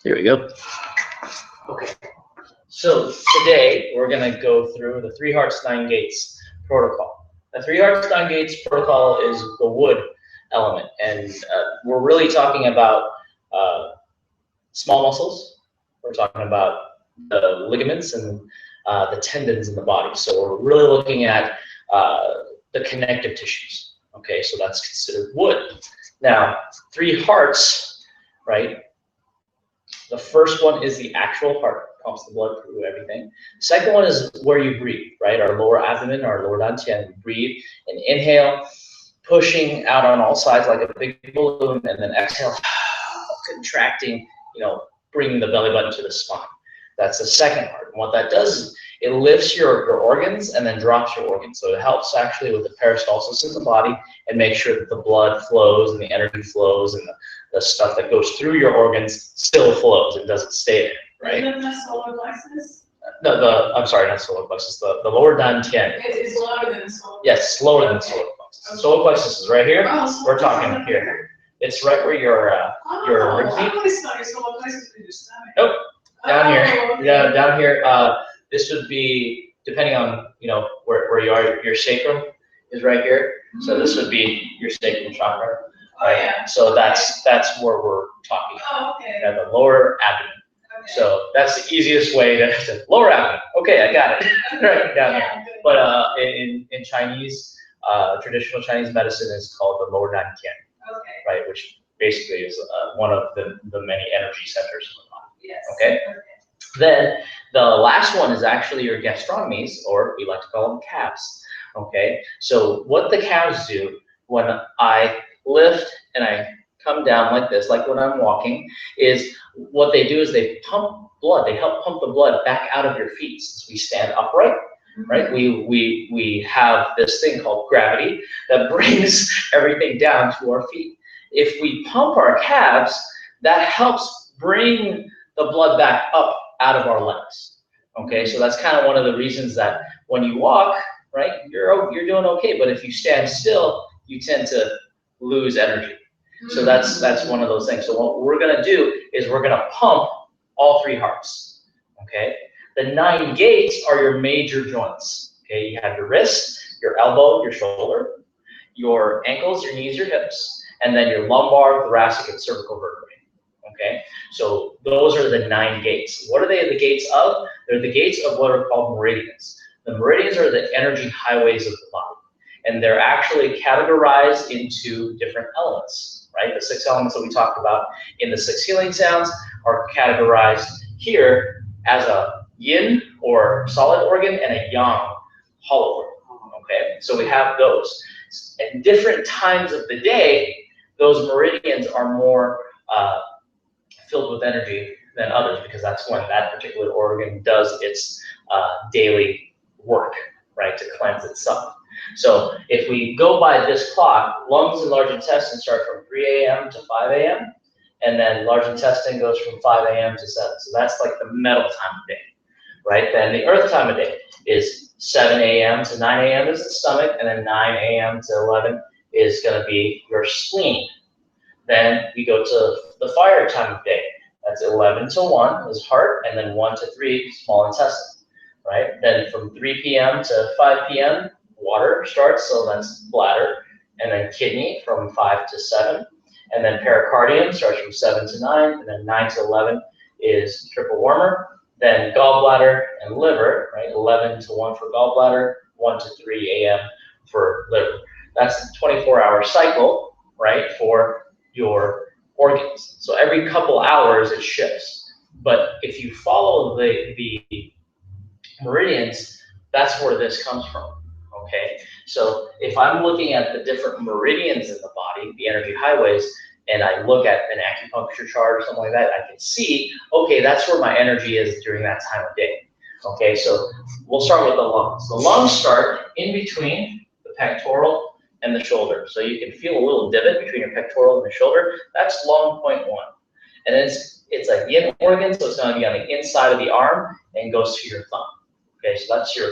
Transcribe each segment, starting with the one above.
Here we go. Okay. So today we're going to go through the 3 Hearts, 9 Gates protocol. The 3 Hearts, 9 Gates protocol is the wood element, and we're really talking about small muscles. We're talking about the ligaments and the tendons in the body. So we're really looking at the connective tissues. Okay, so that's considered wood. Now, 3 hearts, right? The first one is the actual heart, pumps the blood through everything. Second one is where you breathe, right? Our lower abdomen, our lower dantian, we breathe and inhale, pushing out on all sides like a big balloon, and then exhale, contracting, bringing the belly button to the spine. That's the second heart. And what that does is it lifts your organs and then drops your organs. So it helps actually with the peristalsis in the body and make sure that the blood flows and the energy flows and the stuff that goes through your organs still flows. It doesn't stay there, right? Isn't that solar plexus? I'm sorry, not solar plexus. The lower dantian. It's lower than the solar plexus. Yes, lower than the solar plexus. Okay. Solar plexus is right here. Oh, We're talking here. It's right where your rib I always thought your solar plexus was in your stomach. Nope. Down here. Okay. Yeah, down here. This would be, depending on where you are, your sacrum is right here. So this would be your sacrum chakra. Oh, Right? yeah. So that's where we're talking. Oh, okay. The lower abdomen. Okay. So that's the easiest way to lower abdomen. Okay, I got it. Right down here. Yeah, good. But in Chinese, traditional Chinese medicine is called the lower dantian, Okay. right? Which basically is one of the many energy centers in the body. Yes. Okay. Then the last one is actually your gastrocnemies, or we like to call them calves. Okay. So what the calves do when I lift and I come down like this, like when I'm walking, is what they do is they pump blood. They help pump the blood back out of your feet. Since we stand upright, right? We have this thing called gravity that brings everything down to our feet. If we pump our calves, that helps bring the blood back up out of our legs. Okay, so that's kind of one of the reasons that when you walk, right, you're doing okay. But if you stand still, you tend to lose energy. So that's one of those things. So what we're gonna do is we're gonna pump all 3 hearts. Okay, the 9 gates are your major joints. Okay, you have your wrist, your elbow, your shoulder, your ankles, your knees, your hips, and then your lumbar, thoracic, and cervical vertebrae. Okay, so those are the 9 gates. What are they the gates of? They're the gates of what are called meridians. The meridians are the energy highways of the body, and they're actually categorized into different elements, right? The 6 elements that we talked about in the 6 healing sounds are categorized here as a yin or solid organ and a yang hollow organ. Okay, so we have those. At different times of the day, those meridians are more filled with energy than others, because that's when that particular organ does its daily work, right, to cleanse itself. So if we go by this clock, lungs and large intestine start from 3 a.m. to 5 a.m. and then large intestine goes from 5 a.m. to 7. So that's like the metal time of day, right? Then the earth time of day is 7 a.m. to 9 a.m. is the stomach, and then 9 a.m. to 11 is going to be your spleen. Then we go to the fire time of day. That's 11 to 1 is heart, and then 1 to 3 small intestine, right? Then from 3 p.m. to 5 p.m. water starts, so that's bladder, and then kidney from 5 to 7, and then pericardium starts from 7 to 9, and then 9 to 11 is triple warmer. Then gallbladder and liver, right? 11 to 1 for gallbladder, 1 to 3 a.m. for liver. That's the 24-hour cycle, right, for your organs. So every couple hours it shifts. But if you follow the meridians, that's where this comes from. Okay, so if I'm looking at the different meridians in the body, the energy highways, and I look at an acupuncture chart or something like that, I can see, okay, that's where my energy is during that time of day. Okay, so we'll start with the lungs. The lungs start in between the pectoral and the shoulder. So you can feel a little divot between your pectoral and the shoulder. That's lung point 1. And it's a yin organ, so it's going to be on the inside of the arm and goes to your thumb. Okay, so that's your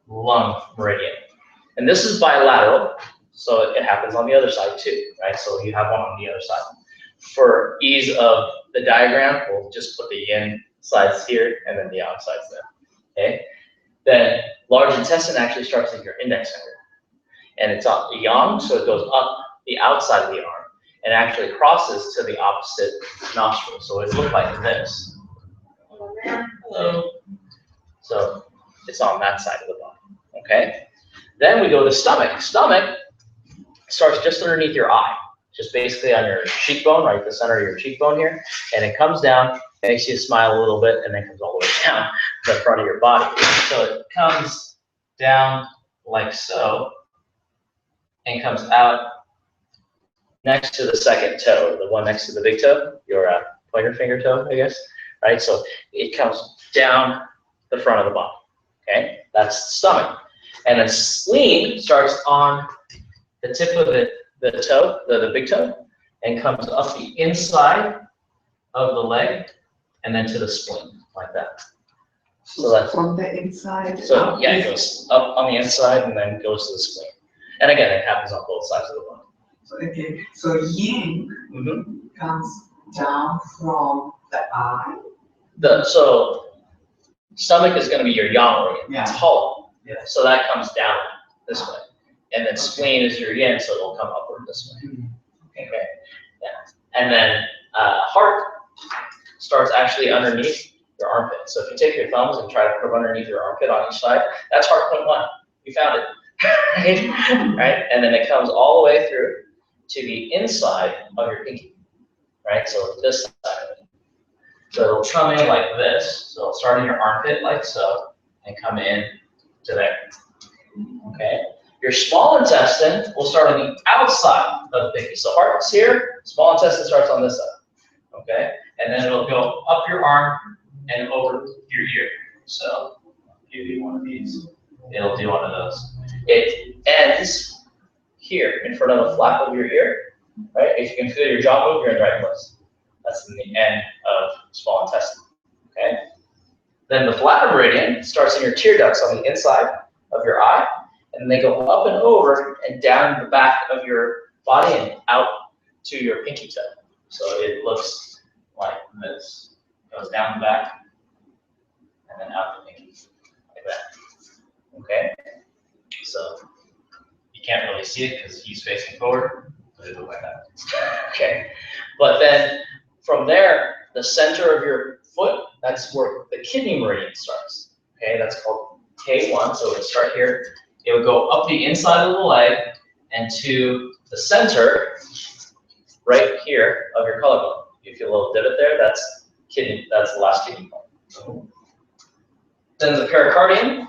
lung meridian. And this is bilateral, so it happens on the other side too, right? So you have one on the other side. for ease of the diagram, we'll just put the yin sides here and then the yang sides there. Okay. Then large intestine actually starts at your index finger, and it's up the yang, so it goes up the outside of the arm and actually crosses to the opposite nostril. So it looks like this. Hello. So it's on that side of the body. Okay. Then we go to stomach. Stomach starts just underneath your eye, just basically on your cheekbone, right, the center of your cheekbone here, and it comes down, makes you smile a little bit, and then comes all the way down the front of your body. So it comes down like so, and comes out next to the second toe, the one next to the big toe, your pointer finger toe, I guess, right? So it comes down the front of the body, okay? That's the stomach. And then spleen starts on the tip of the toe, the big toe, and comes up the inside of the leg, and then to the spleen, like that. So that's from the inside. So yeah, it goes up on the inside and then goes to the spleen. And again, it happens on both sides of the body. Okay, so yin comes down from the eye. So stomach is going to be your yang organ. Yeah. It's hollow. Yeah. So that comes down this way. And then spleen is your yin, so it'll come upward this way. Okay. Yeah. And then heart starts actually underneath your armpit. So if you take your thumbs and try to put them underneath your armpit on each side, that's heart point 1. You found it. Right? And then it comes all the way through to the inside of your pinky. Right? So this side of it. So it'll come in like this. So it'll start in your armpit like so, and come in to there. Okay? Your small intestine will start on the outside of the pinky. So heart's here, small intestine starts on this side. Okay? And then it'll go up your arm and over your ear. So I'll give you one of these. It'll do one of those. It ends here in front of the flap of your ear. Right? If you can feel your jaw move, you're in the right place. That's in the end of small intestine. Okay? Then the bladder meridian starts in your tear ducts on the inside of your eye, and they go up and over and down the back of your body and out to your pinky toe. So it looks like this. It goes down the back and then out the pinky, like that. Okay? So you can't really see it because he's facing forward, but it looks like that. Okay? But then from there, the center of your foot, that's where the kidney meridian starts. Okay? That's called K1. So it'll start here. It would go up the inside of the leg and to the center, right here of your collarbone. You feel a little divot there. That's kidney. That's the last kidney bone. Then the pericardium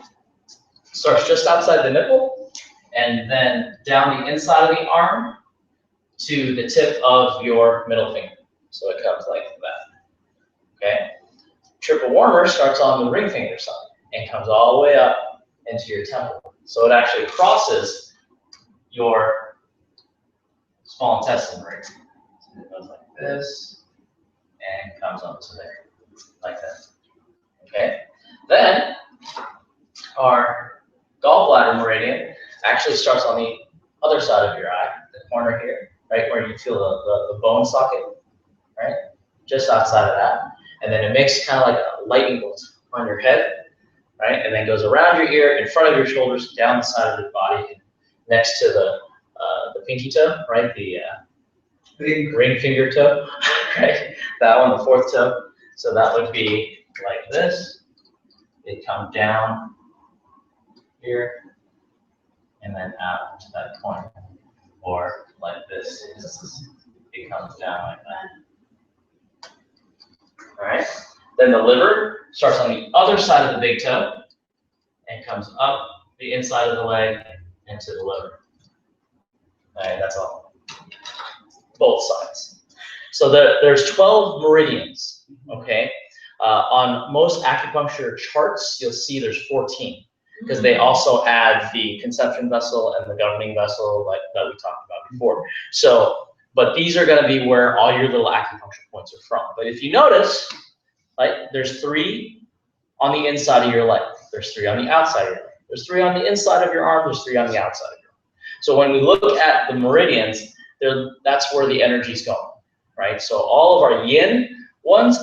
starts just outside the nipple, and then down the inside of the arm to the tip of your middle finger. So it comes like that. Okay. Triple warmer starts on the ring finger side and comes all the way up into your temple. So it actually crosses your small intestine right. So it goes like this and comes up to there, like that. Okay. Then our gallbladder meridian actually starts on the other side of your eye, the corner here, right where you feel the bone socket, right? Just outside of that. And then it makes kind of like a lightning bolt on your head. Right, and then goes around your ear, in front of your shoulders, down the side of your body, next to the pinky toe, right, the ring finger toe, right, that one, the fourth toe. So that would be like this. It comes down here, and then out to that point, or like this. It comes down like that. All right. Then the liver starts on the other side of the big toe and comes up the inside of the leg into the liver. All right, that's all. Both sides. So there's 12 meridians, okay? On most acupuncture charts, you'll see there's 14 because they also add the conception vessel and the governing vessel like that we talked about before. So, but these are gonna be where all your little acupuncture points are from. But if you notice, right, there's 3 on the inside of your leg. There's 3 on the outside of your leg. There's 3 on the inside of your arm. There's 3 on the outside of your arm. So when we look at the meridians, that's where the energy's going. right? So all of our yin ones,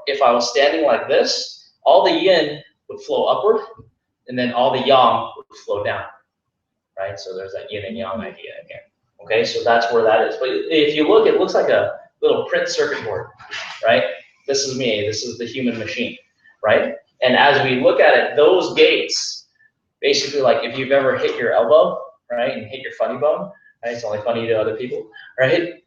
if I was standing like this, all the yin would flow upward, and then all the yang would flow down, right? So there's that yin and yang idea again. Okay, so that's where that is. But if you look, it looks like a little print circuit board, right? This is me, this is the human machine, right? And as we look at it, those gates, basically like if you've ever hit your elbow, right, and hit your funny bone, right? It's only funny to other people, right?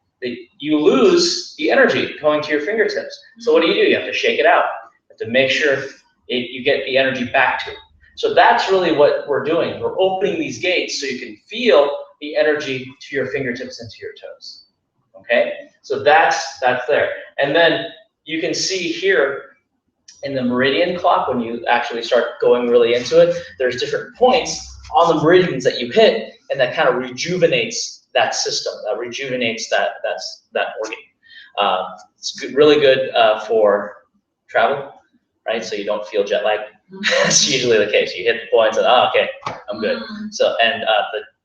You lose the energy going to your fingertips. So what do? You have to shake it out. You have to make sure you get the energy back to it. So that's really what we're doing. We're opening these gates so you can feel the energy to your fingertips and to your toes. Okay? So that's there. And then you can see here in the meridian clock, when you actually start going really into it, there's different points on the meridians that you hit, and that kind of rejuvenates that system, that rejuvenates that organ. It's really good for travel, right? So you don't feel jet lag. That's usually the case. You hit the points and okay, I'm good. So and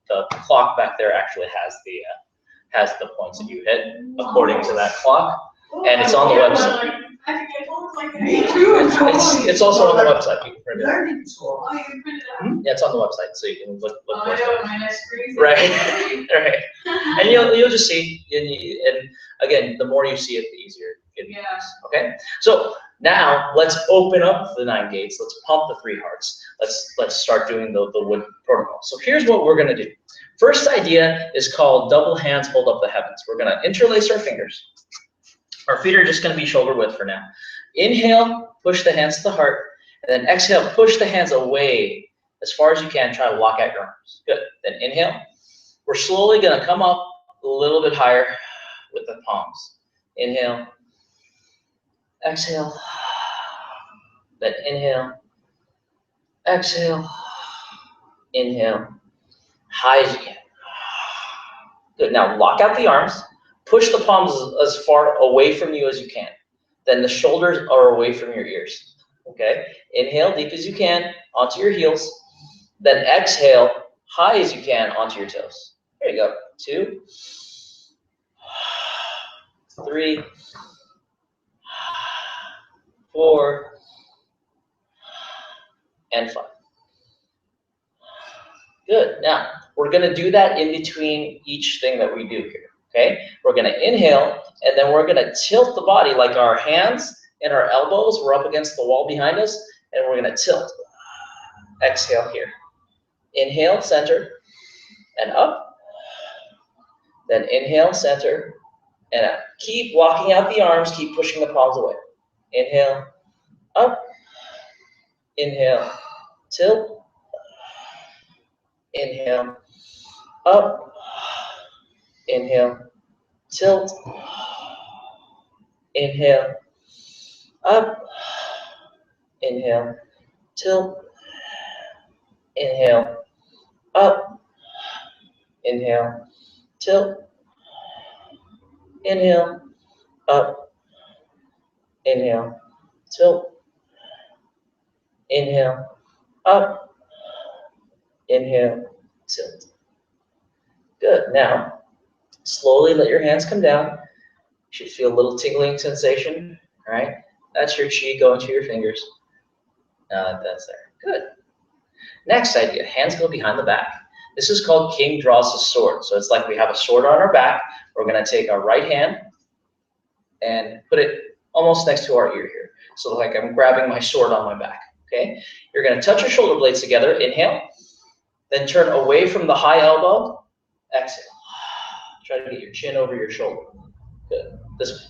the clock back there actually has the points that you hit according to that clock, and it's on the website. I can get home like that. Me too. It's also on the website. You can print it. Learning tool. Oh, you can print it out? Yeah, it's on the website, so you can look Oh, for I it. know, my next crazy. Right, right. And you'll just see, and again, the more you see it, the easier it Yeah. becomes. Okay, so now let's open up the 9 gates. Let's pump the 3 hearts. Let's start doing the wood protocol. So here's what we're gonna do. First idea is called double hands hold up the heavens. We're gonna interlace our fingers. Our feet are just gonna be shoulder width for now. Inhale, push the hands to the heart, and then exhale, push the hands away as far as you can. Try to lock out your arms. Good. Then inhale. We're slowly gonna come up a little bit higher with the palms. Inhale. Exhale. Then inhale. Exhale. Inhale. High as you can. Good. Now lock out the arms. Push the palms as far away from you as you can. Then the shoulders are away from your ears. Okay? Inhale deep as you can onto your heels. Then exhale high as you can onto your toes. There you go. 2, 3, 4, and 5. Good. Now, we're going to do that in between each thing that we do here. Okay? We're going to inhale, and then we're going to tilt the body like our hands and our elbows were up against the wall behind us, and we're going to tilt. Exhale here. Inhale, center, and up. Then inhale, center, and out. Keep walking out the arms. Keep pushing the palms away. Inhale, up. Inhale, tilt. Inhale, up. Inhale, tilt. Inhale, up. Inhale, tilt. Inhale, up. Inhale, tilt. Inhale, up. Inhale, tilt. Inhale, up. Inhale, tilt. Good. Now, slowly let your hands come down. You should feel a little tingling sensation. All right. That's your chi going to your fingers. Now that's there. Good. Next idea, hands go behind the back. This is called king draws his sword. So it's like we have a sword on our back. We're going to take our right hand and put it almost next to our ear here. So like I'm grabbing my sword on my back. Okay. You're going to touch your shoulder blades together. Inhale. Then turn away from the high elbow. Exhale. Try to get your chin over your shoulder. Good. This way.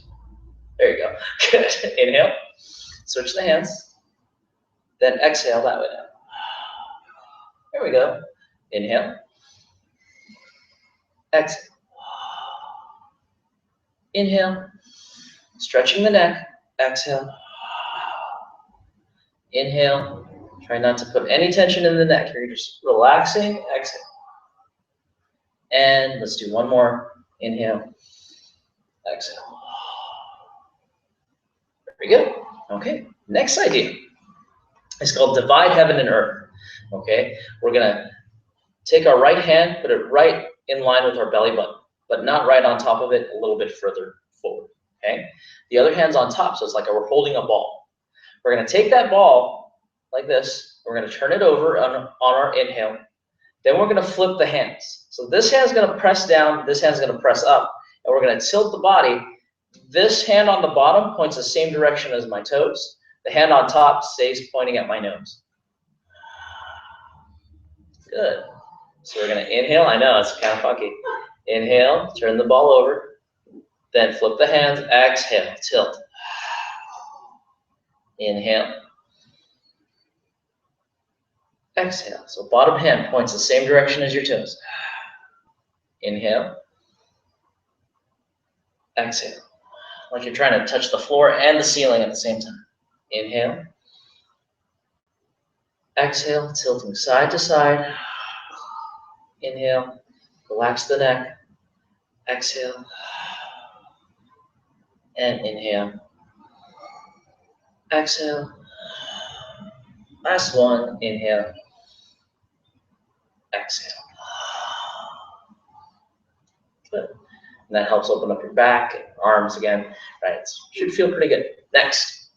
There you go. Good. Inhale. Switch the hands. Then exhale that way now. There we go. Inhale. Exhale. Inhale. Stretching the neck. Exhale. Inhale. Try not to put any tension in the neck. You're just relaxing. Exhale. And let's do one more. Inhale. Exhale. Very good. Okay. Next idea. It's called divide heaven and earth. Okay. We're going to take our right hand, put it right in line with our belly button, but not right on top of it, a little bit further forward. okay? The other hand's on top, so it's like we're holding a ball. We're gonna take that ball like this, we're gonna turn it over on our inhale, then we're gonna flip the hands. So this hand's gonna press down, this hand's gonna press up, and we're gonna tilt the body. This hand on the bottom points the same direction as my toes. The hand on top stays pointing at my nose. Good. So we're gonna inhale, I know, it's kind of funky. Inhale, turn the ball over, then flip the hands, exhale, tilt. Inhale. Exhale. So bottom hand points the same direction as your toes. Inhale. Exhale. Like you're trying to touch the floor and the ceiling at the same time. Inhale. Exhale, tilting side to side. Inhale. Relax the neck. Exhale. And inhale. Exhale. Last one. Inhale. Exhale. Good. And that helps open up your back and arms again. Right. Should feel pretty good. Next,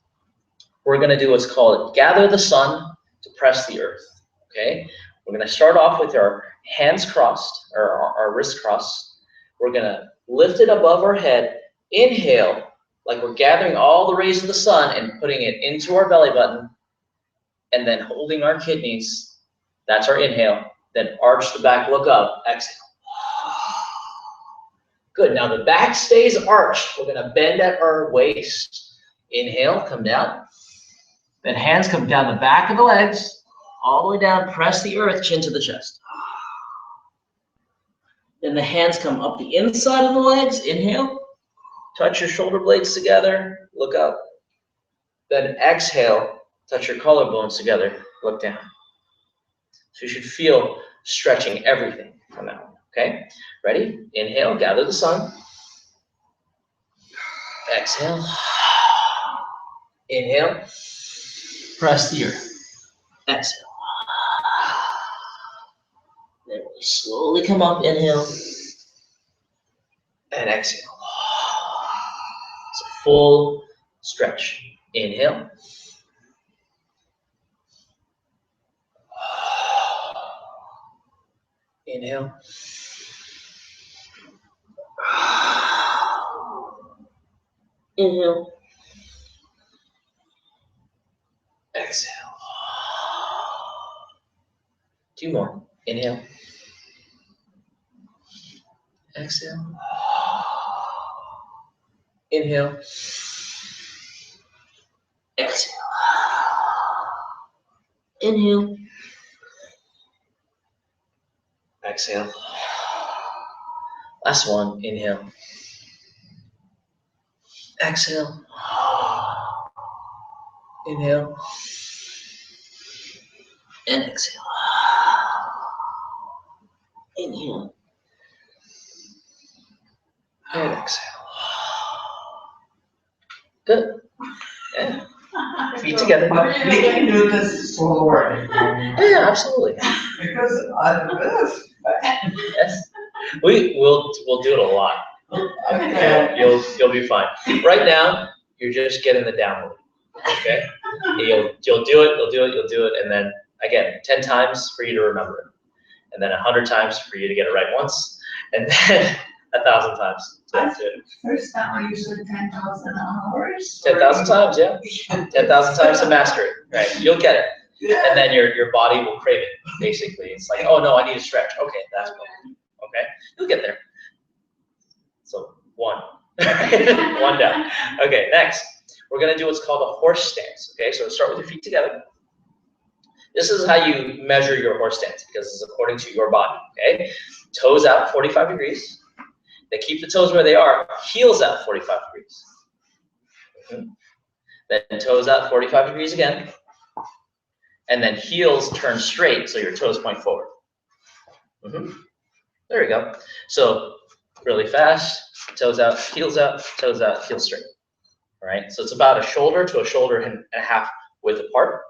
we're going to do what's called gather the sun to press the earth. Okay. We're going to start off with our hands crossed, or our wrists crossed. We're going to lift it above our head. Inhale, like we're gathering all the rays of the sun and putting it into our belly button, and then holding our kidneys. That's our inhale. Then arch the back, look up, exhale. Good, now the back stays arched. We're gonna bend at our waist. Inhale, come down. Then hands come down the back of the legs, all the way down, press the earth, chin to the chest. Then the hands come up the inside of the legs, inhale. Touch your shoulder blades together, look up. Then exhale, touch your collarbones together, look down. So you should feel stretching everything from that one, okay? Ready? Inhale, gather the sun. Exhale. Inhale, press the earth. Exhale. Then we slowly come up, inhale, and exhale. It's a full stretch. Inhale. Inhale. Inhale. Exhale. 2 more. Inhale. Exhale. Inhale. Exhale. Inhale. Exhale. Last one. Inhale. Exhale. Inhale. And exhale. Inhale. And exhale. Good. Yeah. Feet together. But we can do this slower. Yeah, absolutely. Because I do this. Yes. We'll do it a lot. Okay. You'll be fine. Right now, you're just getting the download. Okay? You'll do it, and then again, 10 times for you to remember it. And then 100 times for you to get it right once, and then 1,000 times to do it. First time you said 10,000 hours. 10,000 times, yeah. 10,000 times to master it. Right? You'll get it. Yeah. And then your body will crave it, basically. It's like, oh no, I need to stretch. Okay, that's cool. Okay? You'll get there. So 1. 1 down. Okay, next. We're gonna do what's called a horse stance. Okay, so start with your feet together. This is how you measure your horse stance because it's according to your body. Okay? Toes out 45 degrees. Then keep the toes where they are. Heels out 45 degrees. Then toes out 45 degrees again. And then heels turn straight so your toes point forward. There we go. So really fast, toes out, heels straight. All right, so it's about a shoulder to a shoulder and a half width apart.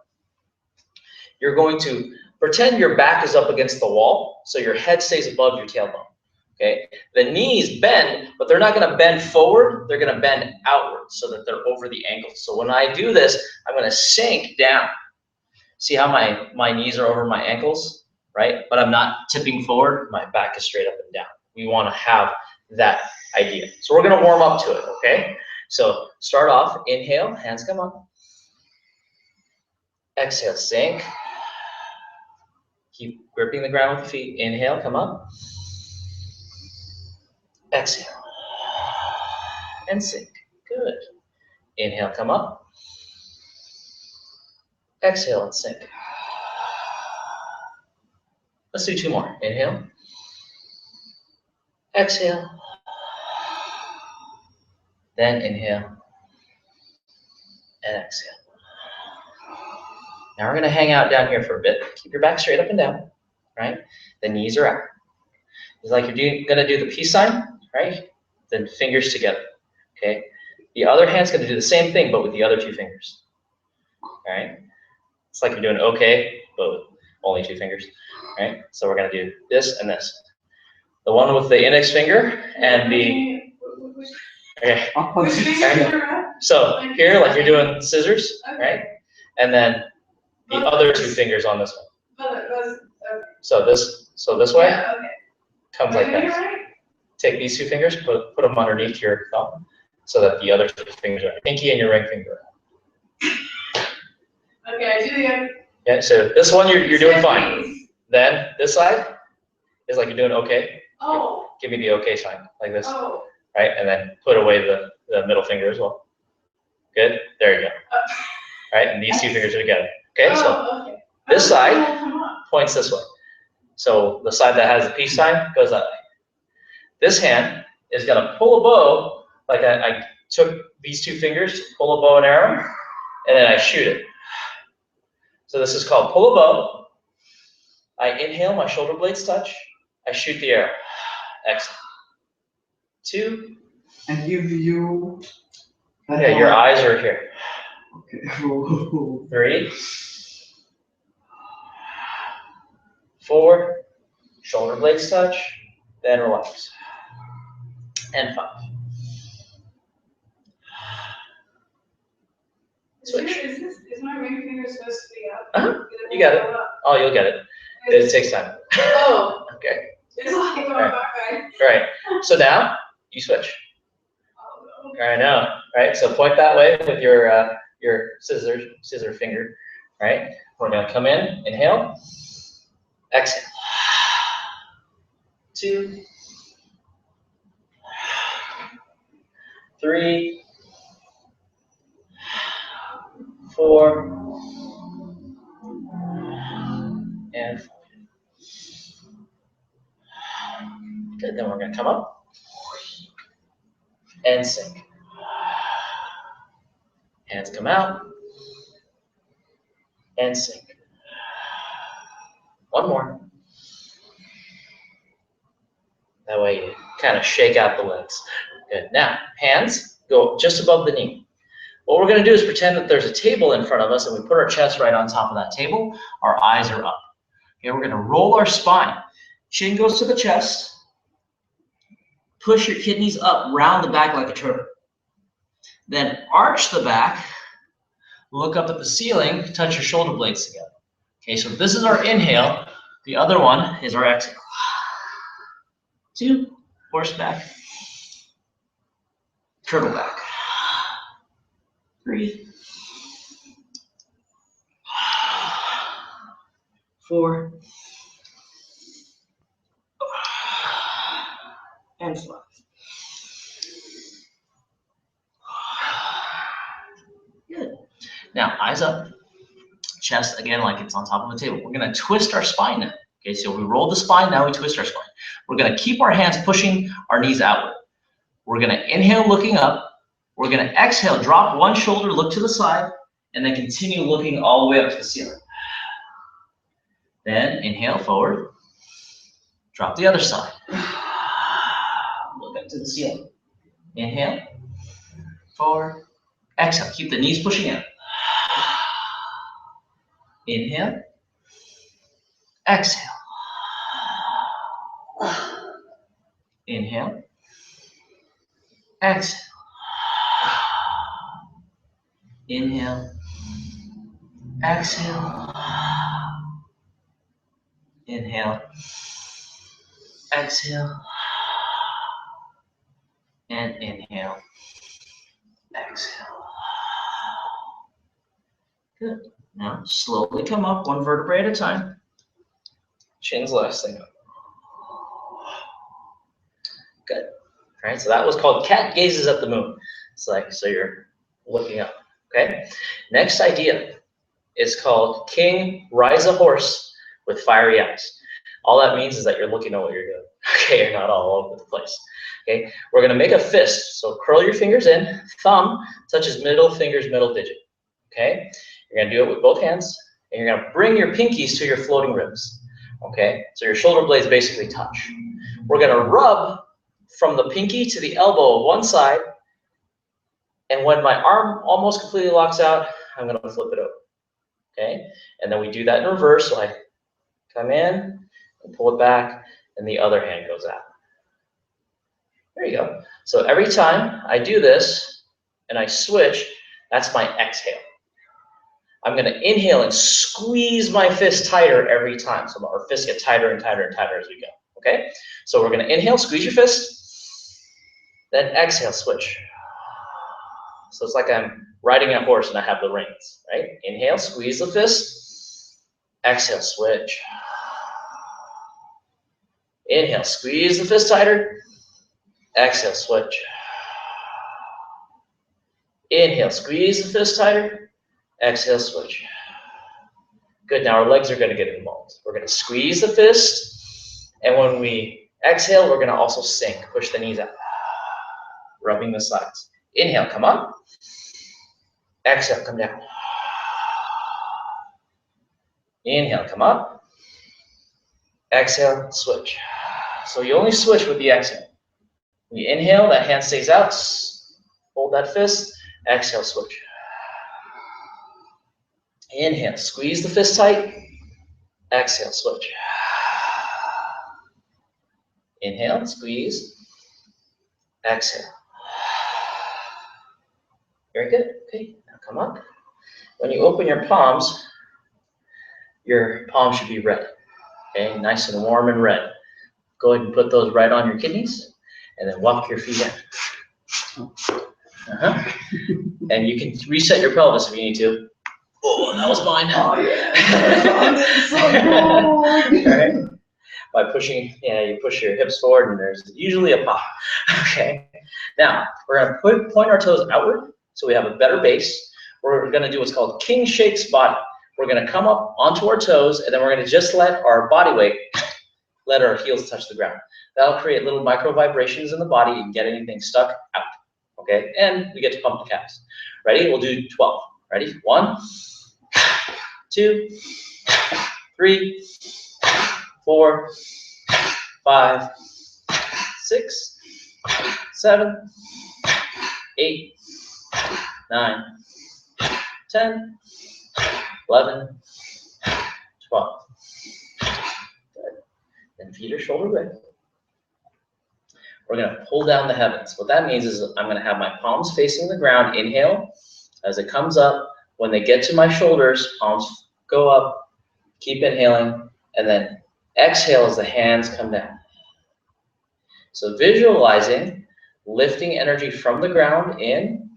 You're going to pretend your back is up against the wall so your head stays above your tailbone. Okay, the knees bend, but they're not going to bend forward. They're going to bend outward so that they're over the ankles. So when I do this, I'm going to sink down. See how my knees are over my ankles, right? But I'm not tipping forward. My back is straight up and down. We want to have that idea. So we're going to warm up to it, okay? So start off, inhale, hands come up. Exhale, sink. Keep gripping the ground with the feet. Inhale, come up. Exhale. And sink. Good. Inhale, come up. Exhale and sink. Let's do 2 more. Inhale. Exhale. Then inhale. And exhale. Now we're going to hang out down here for a bit. Keep your back straight up and down, right? The knees are out. It's like you're going to do the peace sign, right? Then fingers together, okay? The other hand's going to do the same thing, but with the other 2 fingers, all right? It's like you're doing okay, but with only 2 fingers, right? So we're going to do this and this. The one with the index finger and the, okay. So here, like you're doing scissors, right? And then the other 2 fingers on this one. So this way comes like this. Take these 2 fingers, put them underneath your thumb, so that the other 2 fingers are pinky and your ring finger. Okay, I do the other. Yeah. So this one you're doing fine. Then this side is like you're doing okay. Oh. Give me the okay sign like this, Oh. right? And then put away the middle finger as well. Good. There you go. Right, and these 2 fingers are together. Okay. So this side points this way. So the side that has the peace sign goes that way. This hand is going to pull a bow, like I took these 2 fingers to pull a bow and arrow, and then I shoot it. So this is called pull a bow. I inhale, my shoulder blades touch. I shoot the arrow. Exhale. 2. And you. Yeah, your eyes are here. Okay. 3. 4. Shoulder blades touch. Then relax. And 5. Switch. Is my ring finger supposed to be up? Uh-huh. You got it. Oh, you'll get it. It takes time. Oh. Okay. It's like going back, right? Right. So now you switch. Oh, I know. Right. So point that way with your scissor finger. Right. We're gonna come in. Inhale. Exhale. 2. 3. 4. And 5. Good. Then we're gonna come up and sink. Hands come out and sink. 1 more. That way you kind of shake out the legs. Good. Now, hands go just above the knee. What we're going to do is pretend that there's a table in front of us and we put our chest right on top of that table. Our eyes are up. Okay, we're going to roll our spine. Chin goes to the chest. Push your kidneys up, round the back like a turtle. Then arch the back. Look up at the ceiling, touch your shoulder blades together. Okay, so this is our inhale. The other one is our exhale. 2, horseback, turtleback. 3, 4, and 5. Good. Now, eyes up, chest again like it's on top of the table. We're going to twist our spine now. Okay, so we roll the spine, now we twist our spine. We're going to keep our hands pushing our knees outward. We're going to inhale looking up. We're going to exhale, drop one shoulder, look to the side, and then continue looking all the way up to the ceiling. Then inhale forward, drop the other side. Look up to the ceiling. Inhale, forward, exhale. Keep the knees pushing out. Inhale, exhale. Inhale. Exhale. Inhale. Exhale. Inhale. Exhale. And inhale. Exhale. Good. Now slowly come up one vertebrae at a time. Chin's last thing up. Good. All right, so that was called cat gazes at the moon. It's like, so you're looking up, okay? Next idea is called king rise a horse with fiery eyes. All that means is that you're looking at what you're doing. Okay, you're not all over the place. Okay, we're gonna make a fist. So curl your fingers in, thumb touches middle finger's middle digit. Okay, you're gonna do it with both hands, and you're gonna bring your pinkies to your floating ribs. Okay, so your shoulder blades basically touch. We're gonna rub from the pinky to the elbow of one side, and when my arm almost completely locks out, I'm gonna flip it over. Okay, and then we do that in reverse. So I come in and pull it back, and the other hand goes out. There you go. So every time I do this and I switch, that's my exhale. I'm going to inhale and squeeze my fist tighter every time. So our fists get tighter and tighter and tighter as we go. Okay? So we're going to inhale, squeeze your fist, then exhale, switch. So it's like I'm riding a horse and I have the reins, right? Inhale, squeeze the fist, exhale, switch. Inhale, squeeze the fist tighter, exhale, switch. Inhale, squeeze the fist tighter, exhale, switch. Good, now our legs are gonna get involved. We're gonna squeeze the fist, and when we exhale, we're gonna also sink, push the knees out, rubbing the sides. Inhale, come up. Exhale, come down. Inhale, come up. Exhale, switch. So you only switch with the exhale. When you inhale, that hand stays out. Hold that fist. Exhale, switch. Inhale, squeeze the fist tight. Exhale, switch. Inhale, squeeze. Exhale. Very good. Okay, now come up. When you open your palms should be red. Okay, nice and warm and red. Go ahead and put those right on your kidneys, and then walk your feet in. And you can reset your pelvis if you need to. Oh, that was mine. Oh yeah. So good. All right. By pushing, you push your hips forward, and there's usually a pop. Okay. Now we're gonna point our toes outward, so we have a better base. We're gonna do what's called king shakes body. We're gonna come up onto our toes, and then we're gonna just let our body weight, let our heels touch the ground. That'll create little micro vibrations in the body and get anything stuck out. Okay, and we get to pump the calves. Ready? We'll do 12. Ready? 1, 2, 3, 4, 5, 6, 7, 8, 9, 10, 11, 12. Good. Then feet are shoulder width. We're going to pull down the heavens. What that means is I'm going to have my palms facing the ground. Inhale. As it comes up, when they get to my shoulders, palms go up. Keep inhaling. And then exhale as the hands come down. So visualizing lifting energy from the ground in,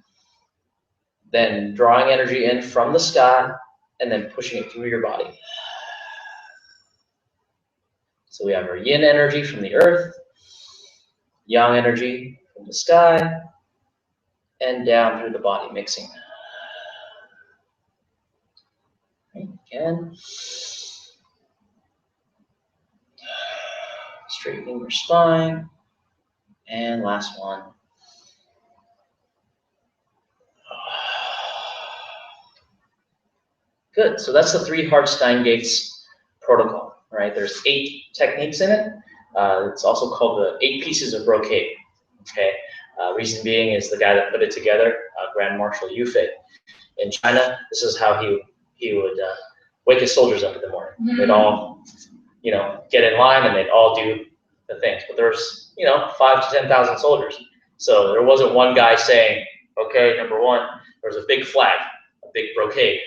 then drawing energy in from the sky, and then pushing it through your body. So we have our yin energy from the earth, yang energy from the sky, and down through the body, mixing. Again. Straightening your spine. And last one. Good, so that's the 3 Hartstein Gates protocol, right? There's 8 techniques in it. It's also called the 8 pieces of brocade, okay? Reason being is the guy that put it together, Grand Marshal Yufei. In China, this is how he would wake his soldiers up in the morning. They'd all, get in line and they'd all do the things. But there's 5 to 10,000 soldiers. So there wasn't one guy saying, okay, number one, there was a big flag, a big brocade.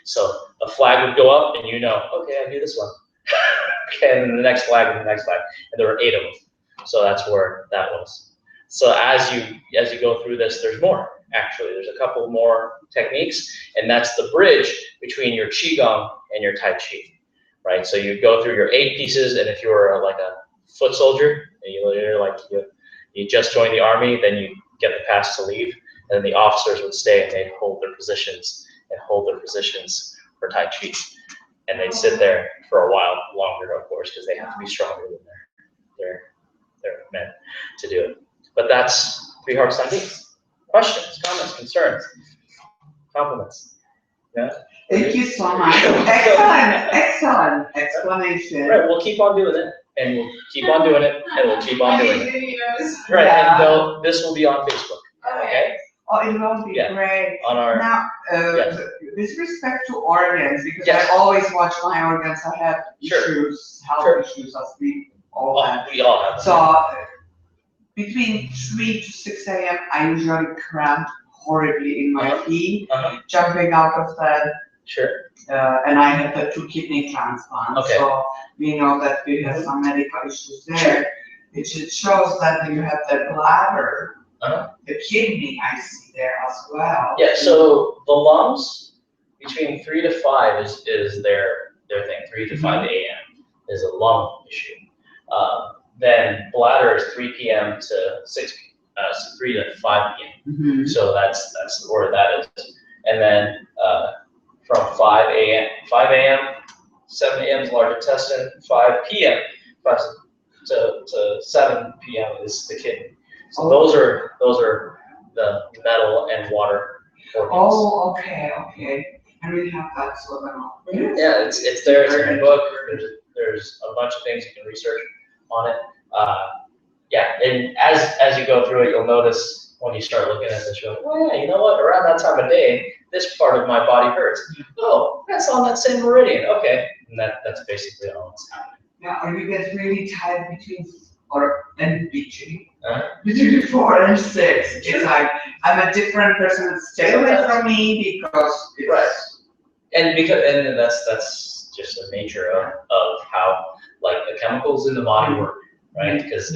So a flag would go up and okay, I do this one. Okay, and then the next flag and the next flag. And there were 8 of them. So that's where that was. So as you go through this, there's more, actually. There's a couple more techniques, and that's the bridge between your Qigong and your Tai Chi, right? So you go through your 8 pieces, and if you're like a foot soldier, and you just joined the army, then you get the pass to leave, and then the officers would stay and they'd hold their positions for Tai Chi. And they'd sit there for a while longer, of course, because they have to be stronger than their men to do it. But that's 3 Hearts on Beats. Questions, comments, concerns, compliments? Yeah? Thank you so much. Excellent explanation. Right, we'll keep on doing it, and we'll keep on doing it, and we'll keep on doing it. Videos. Right, Yeah. and this will be on Facebook. Okay? Oh, it will be Yeah. great. On our Now, yes. with respect to organs, because Yes. I always watch my organs, I have Sure. issues, health Sure. issues, I sleep, all that. we all have them. So, between 3 to 6 a.m., I usually cramp horribly in my feet, jumping out of bed. Sure. And I had the 2 kidney transplants, Okay. so we know that we have some medical issues there. It shows that you have the bladder, the kidney I see there as well. Yeah, so the lungs, between 3 to 5 is their thing, 3 to 5 a.m. is a lung issue. Then bladder is 3 p.m. to 3 to 5 p.m. So that's where that is. And then from 5 a.m., 7 a.m. is large intestine, 5 p.m. to 7 p.m. is the kidney. So those are the metal and water organs. Oh, okay. I really have that so well. Yeah, it's there. It's in the book. There's a bunch of things you can research on it. Yeah, and as you go through it, you'll notice when you start looking at this, you're like, oh yeah, you know what? Around that time of day, this part of my body hurts. Oh, that's on that same meridian. Okay, and that's basically all that's happening. Yeah, or you get really tired between between 4 and 6. It's like I'm a different person. Stay away from me because it's right. And that's just the nature of how like the chemicals in the body work, right? Because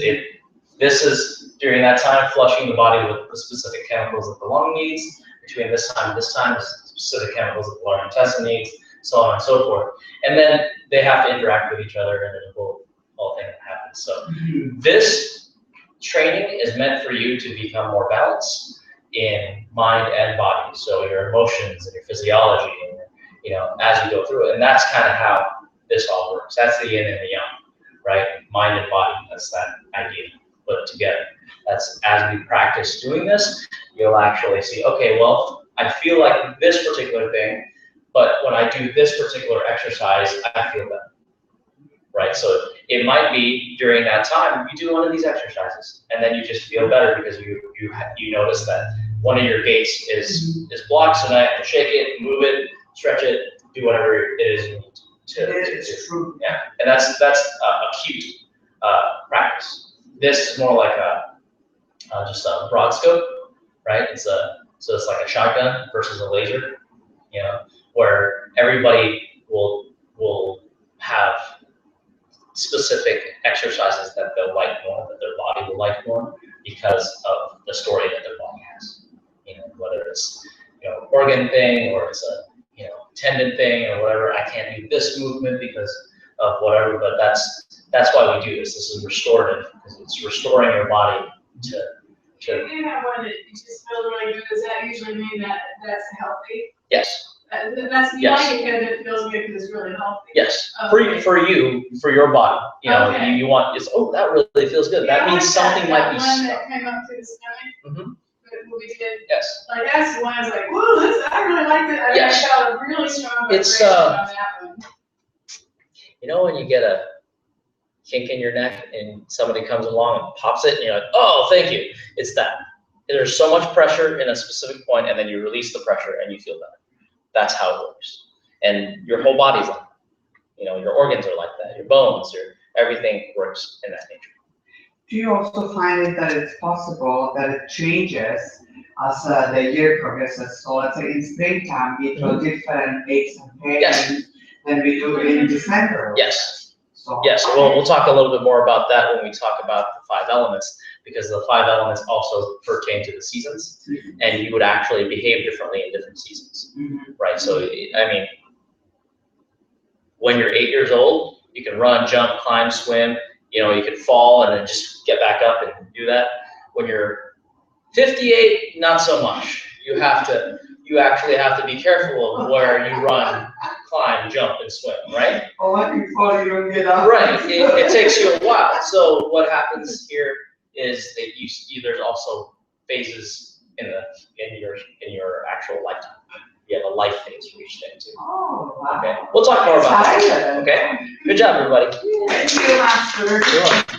this is during that time flushing the body with the specific chemicals that the lung needs. Between this time, the specific chemicals that the large intestine needs, so on and so forth. And then they have to interact with each other, and there's a whole thing that happens. So this training is meant for you to become more balanced in mind and body. So your emotions and your physiology, and as you go through it, and that's kind of how this all works. That's the yin and the yang, right? Mind and body. That's that idea put together. That's as we practice doing this, you'll actually see, okay, well, I feel like this particular thing, but when I do this particular exercise, I feel better, right? So it might be during that time you do one of these exercises, and then you just feel better because you notice that one of your gates is blocked, so now you have to shake it, move it, stretch it, do whatever it is you need to do. Yeah, and that's acute practice. This is more like just a broad scope, right? So it's like a shotgun versus a laser, where everybody will have specific exercises that they'll like more, that their body will like more because of the story that their body has. Whether it's organ thing or it's a tendon thing or whatever. I can't do this movement because of whatever, but that's why we do this. This is restorative because it's restoring your body to. If you have one that you just feel really good, does that usually mean that that's healthy? Yes. That's you Yes. like it because it feels good because it's really healthy. Yes. Okay. For your body, Okay. you want that really feels good. That means something might be one stuck. that came up through the stomach. Mhm. That we did. Yes. Like that's the one I was like, whoa, I really liked it. Yes. I felt a really strong It's, vibration on that one. When you get a kink in your neck and somebody comes along and pops it and you're like, oh, thank you. It's that. There's so much pressure in a specific point and then you release the pressure and you feel better. That's how it works. And your whole body's like that. Your organs are like that. Your bones, everything works in that nature. Do you also find it that it's possible that it changes as the year progresses? So let's say in springtime, we do different aches and pains Yes. than we do in December. Yes. So, Yes. We'll talk a little bit more about that when we talk about the 5 elements, because the 5 elements also pertain to the seasons, and you would actually behave differently in different seasons, right? So, I mean, when you're 8 years old, you can run, jump, climb, swim, you know, you can fall and then just get back up and do that. When you're 58, not so much. You actually have to be careful of where you run, climb, jump, and swim, right? Oh, when you fall, you don't get up. Right, it takes you a while. So what happens here is that there's also phases in your actual lifetime. You have a life phase reached into. Oh, wow. Okay, we'll talk more about that. Okay, good job, everybody. Thank you, Master. You're welcome.